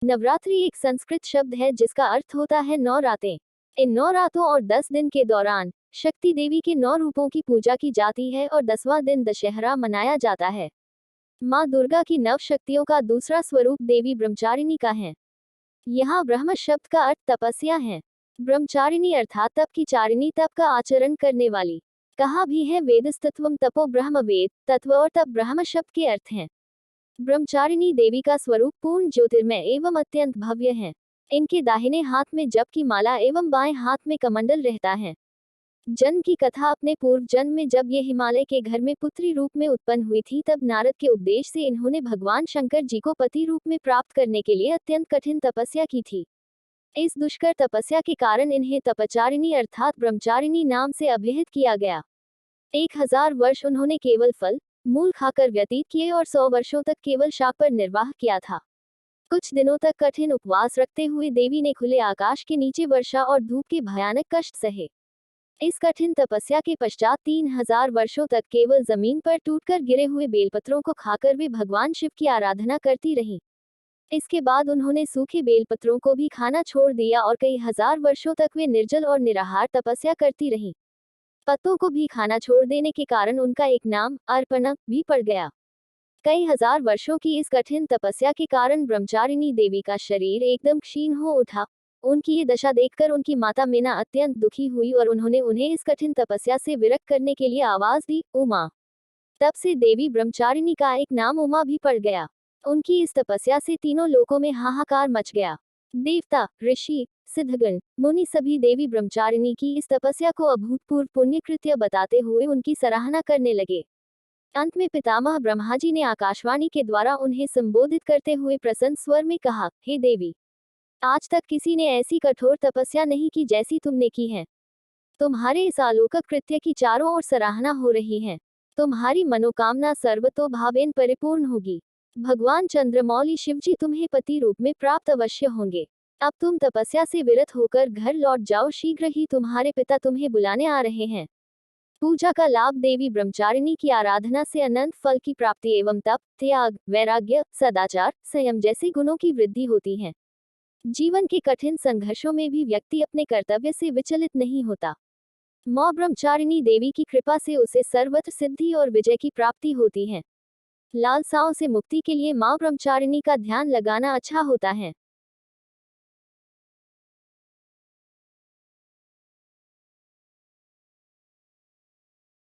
नवरात्रि एक संस्कृत शब्द है जिसका अर्थ होता है 9 रातें। इन 9 रातों और 10 दिन के दौरान शक्ति देवी के 9 रूपों की पूजा की जाती है और 10वां दिन दशहरा मनाया जाता है। माँ दुर्गा की नव शक्तियों का दूसरा स्वरूप देवी ब्रह्मचारिणी का है। यहाँ ब्रह्म शब्द का अर्थ तपस्या है। ब्रह्मचारिणी अर्थात तप की चारिणी, तप का आचरण करने वाली। कहा भी है वेदस्तत्वम तपो ब्रह्म, वेद तत्व और तप ब्रह्म शब्द के अर्थ हैं। ब्रह्मचारिणी देवी का स्वरूप पूर्ण ज्योतिर्मय एवं अत्यंत भव्य है। इनके दाहिने हाथ में जप की माला एवं बाएं हाथ में कमंडल रहता है। जन्म की कथा। अपने पूर्व जन्म में जब ये हिमालय के घर में पुत्री रूप में उत्पन्न हुई थी, तब नारद के उपदेश से इन्होंने भगवान शंकर जी को पति रूप में प्राप्त करने के लिए अत्यंत कठिन तपस्या की थी। इस दुष्कर तपस्या के कारण इन्हें तपचारिणी अर्थात ब्रह्मचारिणी नाम से अभिहित किया गया। 1000 वर्ष उन्होंने केवल फल मूल खाकर व्यतीत किए और 100 वर्षों तक केवल शाक पर निर्वाह किया था। कुछ दिनों तक कठिन उपवास रखते हुए देवी ने खुले आकाश के नीचे वर्षा और धूप के भयानक कष्ट सहे। इस कठिन तपस्या के पश्चात 3000 वर्षों तक केवल जमीन पर टूटकर गिरे हुए बेलपत्रों को खाकर वे भगवान शिव की आराधना करती रहीं। इसके बाद उन्होंने सूखे बेलपत्रों को भी खाना छोड़ दिया और कई हजार वर्षों तक वे निर्जल और निराहार तपस्या करती रहीं। पत्तों को भी खाना छोड़ देने के कारण उनका एक नाम अर्पणा भी पड़ गया। कई हजार वर्षों की इस कठिन तपस्या के कारण ब्रह्मचारिणी देवी का शरीर एकदम क्षीण हो उठा। उनकी ये दशा देखकर उनकी माता मीना अत्यंत दुखी हुई और उन्होंने उन्हें इस कठिन तपस्या से विरक्त करने के लिए आवाज दी, उमा। तब से देवी ब्रह्मचारिणी का एक नाम उमा भी पड़ गया। उनकी इस तपस्या से तीनों लोकों में हाहाकार मच गया। देवता, ऋषि, सिद्धगण, मुनि सभी देवी ब्रह्मचारिणी की इस तपस्या को अभूतपूर्व पुण्यकृत्य बताते हुए उनकी सराहना करने लगे। अंत में पितामह ब्रह्मा जी ने आकाशवाणी के द्वारा उन्हें संबोधित करते हुए प्रसन्न स्वर में कहा, हे देवी, आज तक किसी ने ऐसी कठोर तपस्या नहीं की जैसी तुमने की है। तुम्हारे इस अलौकिक कृत्य की चारों ओर सराहना हो रही है। तुम्हारी मनोकामना सर्वतोभावेन परिपूर्ण होगी। भगवान चंद्रमौली शिवजी तुम्हें पति रूप में प्राप्त अवश्य होंगे। अब तुम तपस्या से विरत होकर घर लौट जाओ, शीघ्र ही तुम्हारे पिता तुम्हें बुलाने आ रहे हैं। पूजा का लाभ। देवी ब्रह्मचारिणी की आराधना से अनंत फल की प्राप्ति एवं तप, त्याग, वैराग्य, सदाचार, संयम जैसे गुणों की वृद्धि होती है। जीवन के कठिन संघर्षों में भी व्यक्ति अपने कर्तव्य से विचलित नहीं होता। मां ब्रह्मचारिणी देवी की कृपा से उसे सर्वत्र सिद्धि और विजय की प्राप्ति होती है। लालसाओं से मुक्ति के लिए मां ब्रह्मचारिणी का ध्यान लगाना अच्छा होता है।